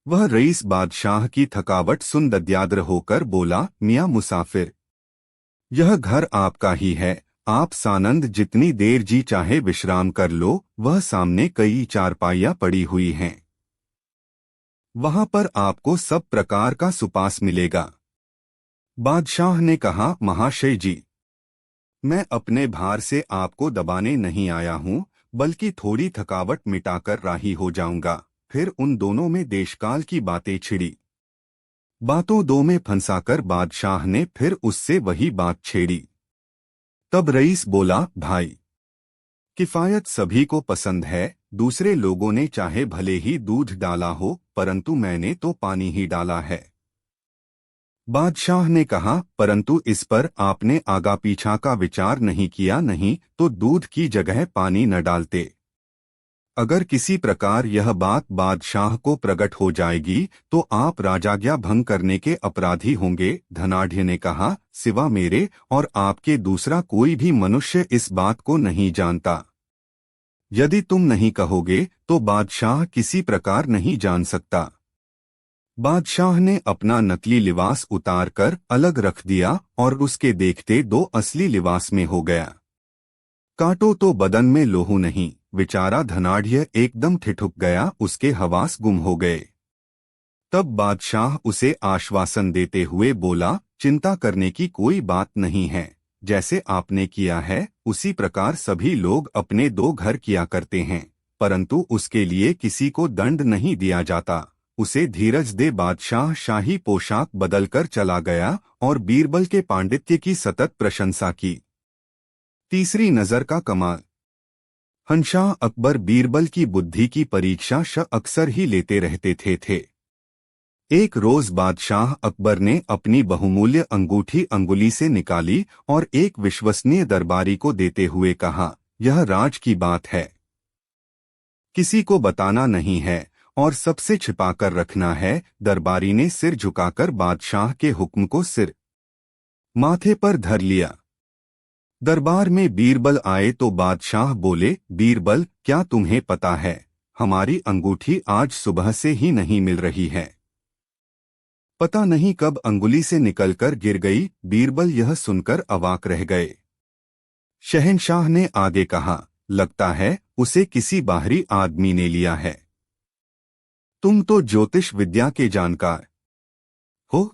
वह रईस बादशाह की थकावट सुन दद्याद्र होकर बोला, मियाँ मुसाफिर, यह घर आपका ही है। आप सानंद जितनी देर जी चाहे विश्राम कर लो। वह सामने कई चारपाइयाँ पड़ी हुई हैं, वहां पर आपको सब प्रकार का सुपास मिलेगा। बादशाह ने कहा, महाशय जी, मैं अपने भार से आपको दबाने नहीं आया हूँ, बल्कि थोड़ी थकावट मिटाकर राही हो जाऊंगा। फिर उन दोनों में देशकाल की बातें छिड़ी। बातों दो में फंसाकर बादशाह ने फिर उससे वही बात छेड़ी। तब रईस बोला, भाई, किफायत सभी को पसंद है। दूसरे लोगों ने चाहे भले ही दूध डाला हो, परंतु मैंने तो पानी ही डाला है। बादशाह ने कहा, परंतु इस पर आपने आगा पीछा का विचार नहीं किया। नहीं तो दूध की जगह पानी न डालते। अगर किसी प्रकार यह बात बादशाह को प्रकट हो जाएगी तो आप राजाज्ञा भंग करने के अपराधी होंगे। धनाढ़ ने कहा, सिवा मेरे और आपके दूसरा कोई भी मनुष्य इस बात को नहीं जानता। यदि तुम नहीं कहोगे तो बादशाह किसी प्रकार नहीं जान सकता। बादशाह ने अपना नकली लिबास उतारकर अलग रख दिया और उसके देखते दो असली लिबास में हो गया। काटो तो बदन में लोहू नहीं। बेचारा धनाढ़ एकदम ठिठुक गया, उसके हवास गुम हो गए। तब बादशाह उसे आश्वासन देते हुए बोला, चिंता करने की कोई बात नहीं है। जैसे आपने किया है उसी प्रकार सभी लोग अपने 2 घर किया करते हैं, परंतु उसके लिए किसी को दंड नहीं दिया जाता। उसे धीरज दे। बादशाह शाही पोशाक बदलकर चला गया और बीरबल के पांडित्य की सतत प्रशंसा की। तीसरी नजर का कमाल। हंशाह अकबर बीरबल की बुद्धि की परीक्षा अक्सर ही लेते रहते थे। एक रोज बादशाह अकबर ने अपनी बहुमूल्य अंगूठी अंगुली से निकाली और एक विश्वसनीय दरबारी को देते हुए कहा, यह राज की बात है, किसी को बताना नहीं है और सबसे छिपाकर रखना है। दरबारी ने सिर झुकाकर बादशाह के हुक्म को सिर माथे पर धर लिया। दरबार में बीरबल आए तो बादशाह बोले, बीरबल, क्या तुम्हें पता है हमारी अंगूठी आज सुबह से ही नहीं मिल रही है। पता नहीं कब अंगुली से निकलकर गिर गई। बीरबल यह सुनकर अवाक रह गए। शहंशाह ने आगे कहा, लगता है उसे किसी बाहरी आदमी ने लिया है। तुम तो ज्योतिष विद्या के जानकार हो,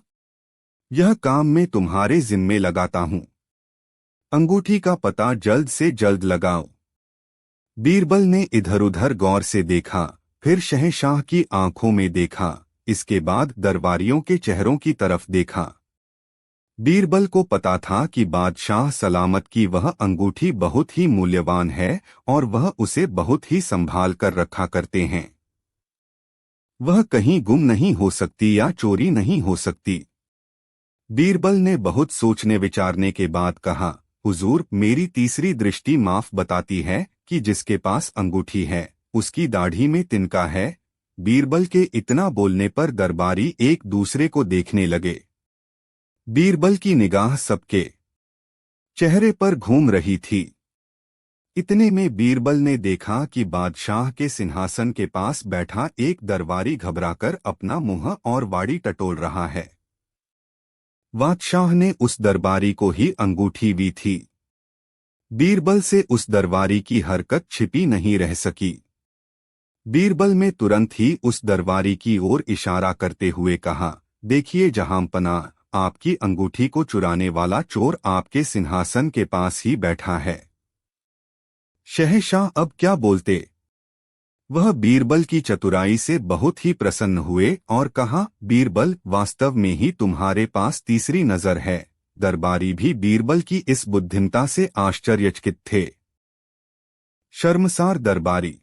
यह काम मैं तुम्हारे जिम्मे लगाता हूं। अंगूठी का पता जल्द से जल्द लगाओ। बीरबल ने इधर उधर गौर से देखा, फिर शहंशाह की आंखों में देखा, इसके बाद दरबारियों के चेहरों की तरफ देखा। बीरबल को पता था कि बादशाह सलामत की वह अंगूठी बहुत ही मूल्यवान है और वह उसे बहुत ही संभाल कर रखा करते हैं। वह कहीं गुम नहीं हो सकती या चोरी नहीं हो सकती। बीरबल ने बहुत सोचने विचारने के बाद कहा, हुजूर, मेरी तीसरी दृष्टि माफ बताती है कि जिसके पास अंगूठी है उसकी दाढ़ी में तिनका है। बीरबल के इतना बोलने पर दरबारी एक दूसरे को देखने लगे। बीरबल की निगाह सबके चेहरे पर घूम रही थी। इतने में बीरबल ने देखा कि बादशाह के सिंहासन के पास बैठा एक दरबारी घबराकर अपना मुंह और वाड़ी टटोल रहा है। बादशाह ने उस दरबारी को ही अंगूठी दी थी। बीरबल से उस दरबारी की हरकत छिपी नहीं रह सकी। बीरबल में तुरंत ही उस दरबारी की ओर इशारा करते हुए कहा, देखिए जहांपनाह, आपकी अंगूठी को चुराने वाला चोर आपके सिंहासन के पास ही बैठा है। शहंशाह अब क्या बोलते। वह बीरबल की चतुराई से बहुत ही प्रसन्न हुए और कहा, बीरबल, वास्तव में ही तुम्हारे पास तीसरी नजर है। दरबारी भी बीरबल की इस बुद्धिमता से आश्चर्यचकित थे। शर्मसार दरबारी।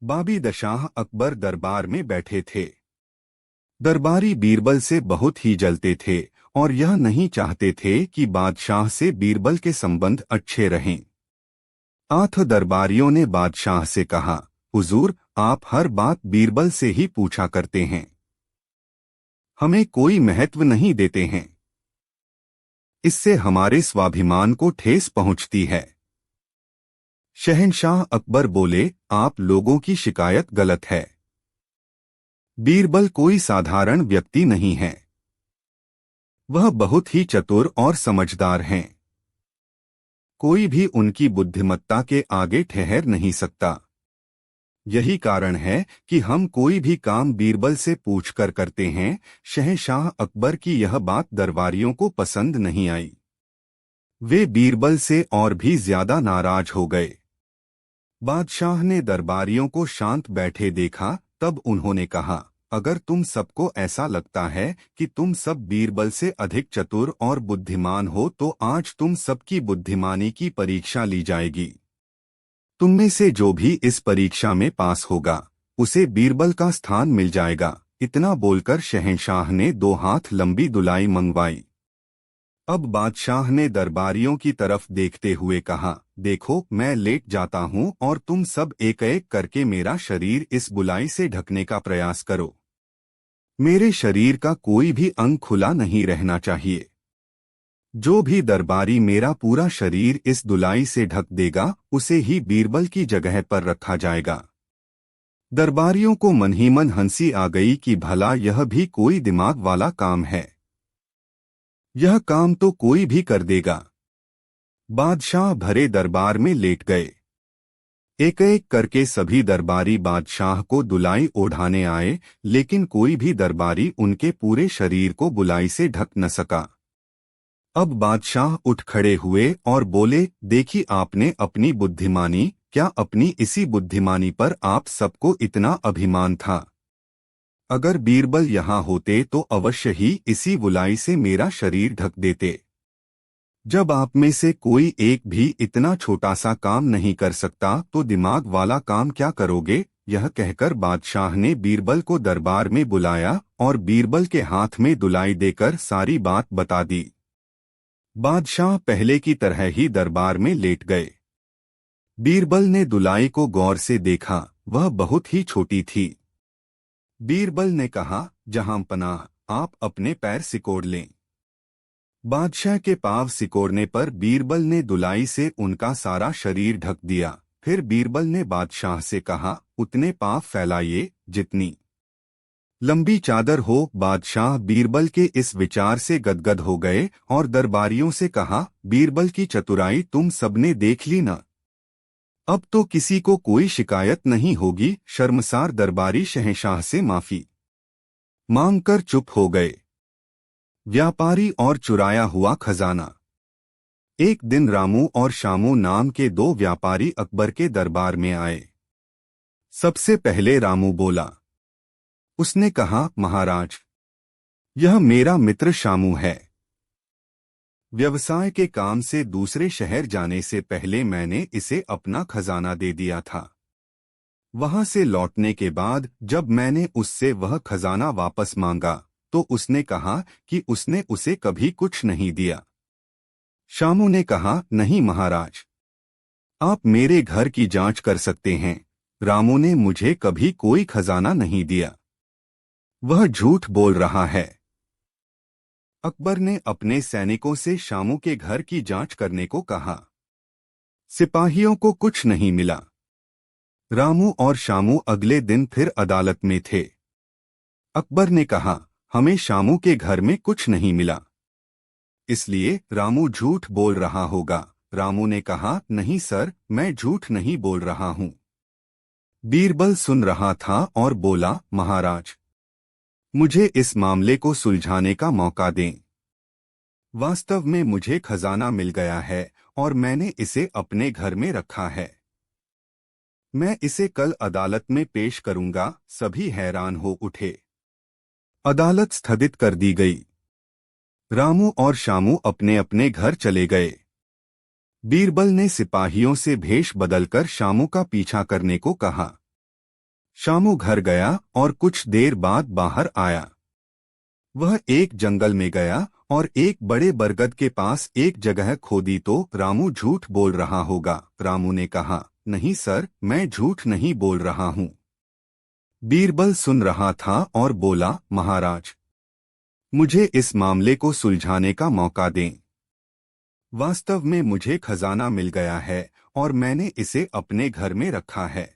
बादशाह अकबर दरबार में बैठे थे। दरबारी बीरबल से बहुत ही जलते थे और यह नहीं चाहते थे कि बादशाह से बीरबल के संबंध अच्छे रहें। 8 दरबारियों ने बादशाह से कहा, हुजूर, आप हर बात बीरबल से ही पूछा करते हैं, हमें कोई महत्व नहीं देते हैं। इससे हमारे स्वाभिमान को ठेस पहुंचती है। शहंशाह अकबर बोले, आप लोगों की शिकायत गलत है। बीरबल कोई साधारण व्यक्ति नहीं है। वह बहुत ही चतुर और समझदार हैं। कोई भी उनकी बुद्धिमत्ता के आगे ठहर नहीं सकता। यही कारण है कि हम कोई भी काम बीरबल से पूछकर करते हैं। शहंशाह अकबर की यह बात दरबारियों को पसंद नहीं आई। वे बीरबल से और भी ज्यादा नाराज हो गए। बादशाह ने दरबारियों को शांत बैठे देखा, तब उन्होंने कहा, अगर तुम सबको ऐसा लगता है कि तुम सब बीरबल से अधिक चतुर और बुद्धिमान हो तो आज तुम सबकी बुद्धिमानी की परीक्षा ली जाएगी। तुम में से जो भी इस परीक्षा में पास होगा उसे बीरबल का स्थान मिल जाएगा। इतना बोलकर शहंशाह ने 2 हाथ लंबी दुलाई मंगवाई। अब बादशाह ने दरबारियों की तरफ देखते हुए कहा, देखो, मैं लेट जाता हूँ और तुम सब एक एक करके मेरा शरीर इस बुलाई से ढकने का प्रयास करो। मेरे शरीर का कोई भी अंग खुला नहीं रहना चाहिए। जो भी दरबारी मेरा पूरा शरीर इस दुलाई से ढक देगा उसे ही बीरबल की जगह पर रखा जाएगा। दरबारियों को मन ही मन हंसी आ गई कि भला यह भी कोई दिमाग वाला काम है। यह काम तो कोई भी कर देगा। बादशाह भरे दरबार में लेट गए। एक एक करके सभी दरबारी बादशाह को दुलाई ओढ़ाने आए, लेकिन कोई भी दरबारी उनके पूरे शरीर को बुलाई से ढक न सका। अब बादशाह उठ खड़े हुए और बोले, देखी आपने अपनी बुद्धिमानी, क्या अपनी इसी बुद्धिमानी पर आप सबको इतना अभिमान था? अगर बीरबल यहाँ होते तो अवश्य ही इसी बुलाई से मेरा शरीर ढक देते। जब आप में से कोई एक भी इतना छोटा सा काम नहीं कर सकता तो दिमाग वाला काम क्या करोगे? यह कहकर बादशाह ने बीरबल को दरबार में बुलाया और बीरबल के हाथ में दुलाई देकर सारी बात बता दी। बादशाह पहले की तरह ही दरबार में लेट गए। बीरबल ने दुलाई को गौर से देखा, वह बहुत ही छोटी थी। बीरबल ने कहा, जहां पनाह, आप अपने पैर सिकोड़ लें। बादशाह के पांव सिकोड़ने पर बीरबल ने दुलाई से उनका सारा शरीर ढक दिया। फिर बीरबल ने बादशाह से कहा, उतने पांव फैलाइए जितनी लंबी चादर हो। बादशाह बीरबल के इस विचार से गदगद हो गए और दरबारियों से कहा, बीरबल की चतुराई तुम सबने देख ली ना? अब तो किसी को कोई शिकायत नहीं होगी। शर्मसार दरबारी शहंशाह से माफी मांगकर चुप हो गए। व्यापारी और चुराया हुआ खजाना। एक दिन रामू और शामू नाम के दो व्यापारी अकबर के दरबार में आए। सबसे पहले रामू बोला। उसने कहा, महाराज, यह मेरा मित्र शामू है। व्यवसाय के काम से दूसरे शहर जाने से पहले मैंने इसे अपना खजाना दे दिया था। वहां से लौटने के बाद जब मैंने उससे वह खजाना वापस मांगा तो उसने कहा कि उसने उसे कभी कुछ नहीं दिया। शामू ने कहा, नहीं महाराज, आप मेरे घर की जांच कर सकते हैं। रामू ने मुझे कभी कोई खजाना नहीं दिया। वह झूठ बोल रहा है। अकबर ने अपने सैनिकों से शामू के घर की जांच करने को कहा। सिपाहियों को कुछ नहीं मिला। रामू और शामू अगले दिन फिर अदालत में थे। अकबर ने कहा, हमें शामू के घर में कुछ नहीं मिला, इसलिए रामू झूठ बोल रहा होगा। रामू ने कहा, नहीं सर, मैं झूठ नहीं बोल रहा हूं। बीरबल सुन रहा था और बोला, महाराज, मुझे इस मामले को सुलझाने का मौका दें। वास्तव में मुझे खजाना मिल गया है और मैंने इसे अपने घर में रखा है। मैं इसे कल अदालत में पेश करूंगा। सभी हैरान हो उठे। अदालत स्थगित कर दी गई। रामू और शामू अपने अपने घर चले गए। बीरबल ने सिपाहियों से भेष बदलकर शामू का पीछा करने को कहा। शामू घर गया और कुछ देर बाद बाहर आया। वह एक जंगल में गया और एक बड़े बरगद के पास एक जगह खोदी तो रामू झूठ बोल रहा होगा। रामू ने कहा, नहीं सर, मैं झूठ नहीं बोल रहा हूं। बीरबल सुन रहा था और बोला, महाराज, मुझे इस मामले को सुलझाने का मौका दें। वास्तव में मुझे खजाना मिल गया है और मैंने इसे अपने घर में रखा है।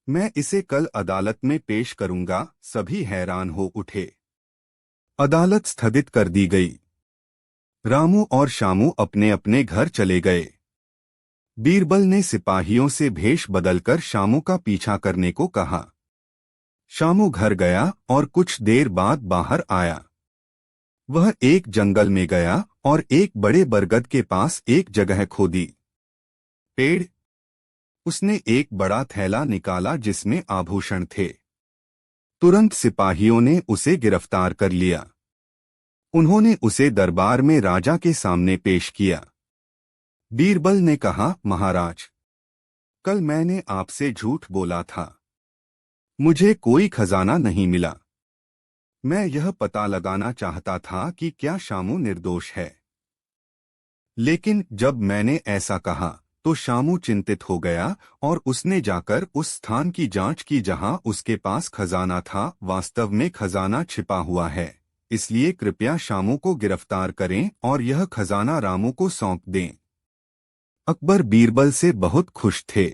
मैं इसे कल अदालत में पेश करूंगा। सभी हैरान हो उठे। अदालत स्थगित कर दी गई। रामू और शामू अपने अपने घर चले गए। बीरबल ने सिपाहियों से भेष बदलकर शामू का पीछा करने को कहा। शामू घर गया और कुछ देर बाद बाहर आया। वह एक जंगल में गया और एक बड़े बरगद के पास एक जगह खोदी। पेड़। उसने एक बड़ा थैला निकाला जिसमें आभूषण थे। तुरंत सिपाहियों ने उसे गिरफ्तार कर लिया। उन्होंने उसे दरबार में राजा के सामने पेश किया। बीरबल ने कहा, महाराज, कल मैंने आपसे झूठ बोला था। मुझे कोई खजाना नहीं मिला। मैं यह पता लगाना चाहता था कि क्या शामू निर्दोष है। लेकिन जब मैंने ऐसा कहा तो शामू चिंतित हो गया और उसने जाकर उस स्थान की जांच की जहां उसके पास खजाना था। वास्तव में खजाना छिपा हुआ है, इसलिए कृपया शामू को गिरफ्तार करें और यह खजाना रामू को सौंप दें। अकबर बीरबल से बहुत खुश थे।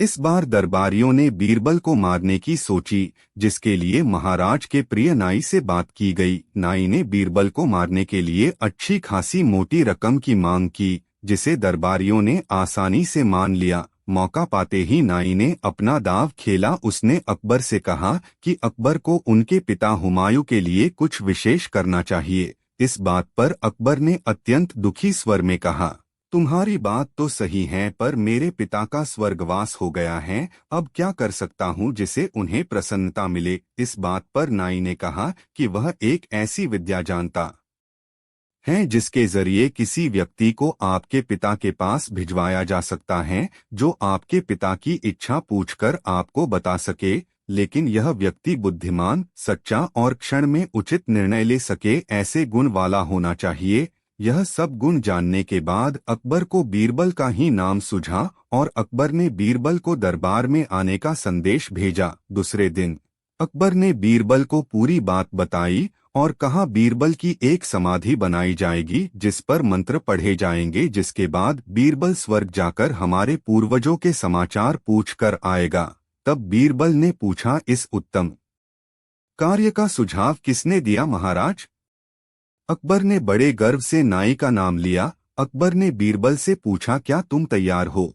इस बार दरबारियों ने बीरबल को मारने की सोची, जिसके लिए महाराज के प्रिय नाई से बात की गई। नाई ने बीरबल को मारने के लिए अच्छी खासी मोटी रकम की मांग की, जिसे दरबारियों ने आसानी से मान लिया। मौका पाते ही नाई ने अपना दांव खेला। उसने अकबर से कहा कि अकबर को उनके पिता हुमायूं के लिए कुछ विशेष करना चाहिए। इस बात पर अकबर ने अत्यंत दुखी स्वर में कहा, तुम्हारी बात तो सही है, पर मेरे पिता का स्वर्गवास हो गया है, अब क्या कर सकता हूँ जिसे उन्हें प्रसन्नता मिले। इस बात पर नाई ने कहा कि वह एक ऐसी विद्या जानता है जिसके जरिए किसी व्यक्ति को आपके पिता के पास भिजवाया जा सकता है, जो आपके पिता की इच्छा पूछकर आपको बता सके, लेकिन यह व्यक्ति बुद्धिमान, सच्चा और क्षण में उचित निर्णय ले सके, ऐसे गुण वाला होना चाहिए। यह सब गुण जानने के बाद अकबर को बीरबल का ही नाम सूझा और अकबर ने बीरबल को दरबार में आने का संदेश भेजा। दूसरे दिन अकबर ने बीरबल को पूरी बात बताई और कहा बीरबल की एक समाधि बनाई जाएगी जिस पर मंत्र पढ़े जाएंगे, जिसके बाद बीरबल स्वर्ग जाकर हमारे पूर्वजों के समाचार पूछकर आएगा। तब बीरबल ने पूछा, इस उत्तम कार्य का सुझाव किसने दिया महाराज? अकबर ने बड़े गर्व से नाई का नाम लिया। अकबर ने बीरबल से पूछा, क्या तुम तैयार हो?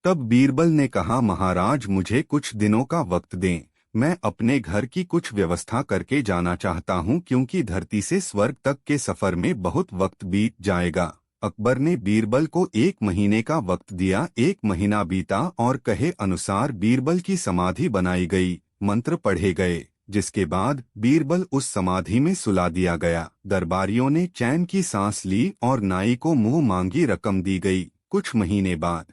तब बीरबल ने कहा, महाराज मुझे कुछ दिनों का वक्त दें, मैं अपने घर की कुछ व्यवस्था करके जाना चाहता हूं, क्योंकि धरती से स्वर्ग तक के सफर में बहुत वक्त बीत जाएगा। अकबर ने बीरबल को 1 महीने का वक्त दिया। 1 महीना बीता और कहे अनुसार बीरबल की समाधि बनाई गई, मंत्र पढ़े गए, जिसके बाद बीरबल उस समाधि में सुला दिया गया। दरबारियों ने चैन की सांस ली और नाई को मुंह मांगी रकम दी गई। कुछ महीने बाद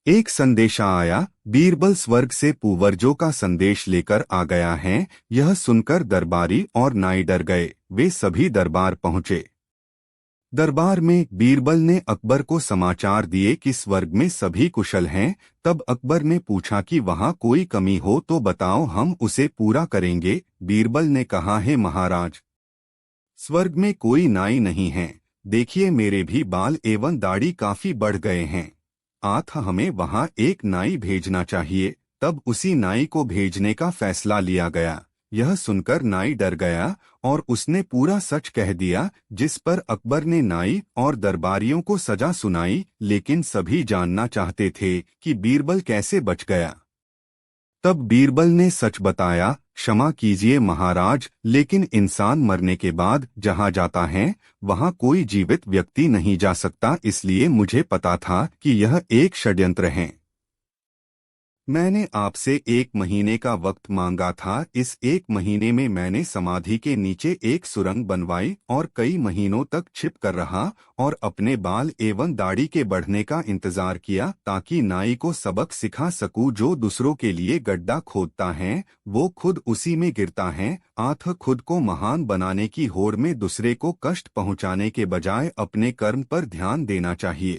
एक संदेशा आया, बीरबल स्वर्ग से पूर्वजों का संदेश लेकर आ गया है। यह सुनकर दरबारी और नाई डर गए। वे सभी दरबार पहुंचे। दरबार में बीरबल ने अकबर को समाचार दिए कि स्वर्ग में सभी कुशल हैं। तब अकबर ने पूछा कि वहां कोई कमी हो तो बताओ, हम उसे पूरा करेंगे। बीरबल ने कहा, है महाराज, स्वर्ग में कोई नाई नहीं है। देखिए मेरे भी बाल एवं दाढ़ी काफी बढ़ गए हैं। हमें वहां एक नाई भेजना चाहिए। तब उसी नाई को भेजने का फैसला लिया गया। यह सुनकर नाई डर गया और उसने पूरा सच कह दिया, जिस पर अकबर ने नाई और दरबारियों को सजा सुनाई। लेकिन सभी जानना चाहते थे कि बीरबल कैसे बच गया। तब बीरबल ने सच बताया, क्षमा कीजिए महाराज, लेकिन इंसान मरने के बाद जहाँ जाता है वहाँ कोई जीवित व्यक्ति नहीं जा सकता, इसलिए मुझे पता था कि यह एक षड्यंत्र है। मैंने आपसे 1 महीने का वक्त मांगा था। इस 1 महीने में मैंने समाधि के नीचे एक सुरंग बनवाई और कई महीनों तक छिप कर रहा और अपने बाल एवं दाढ़ी के बढ़ने का इंतजार किया, ताकि नाई को सबक सिखा सकूं। जो दूसरों के लिए गड्ढा खोदता है वो खुद उसी में गिरता है। खुद को महान बनाने की होड़ में दूसरे को कष्ट पहुंचाने के बजाय अपने कर्म पर ध्यान देना चाहिए।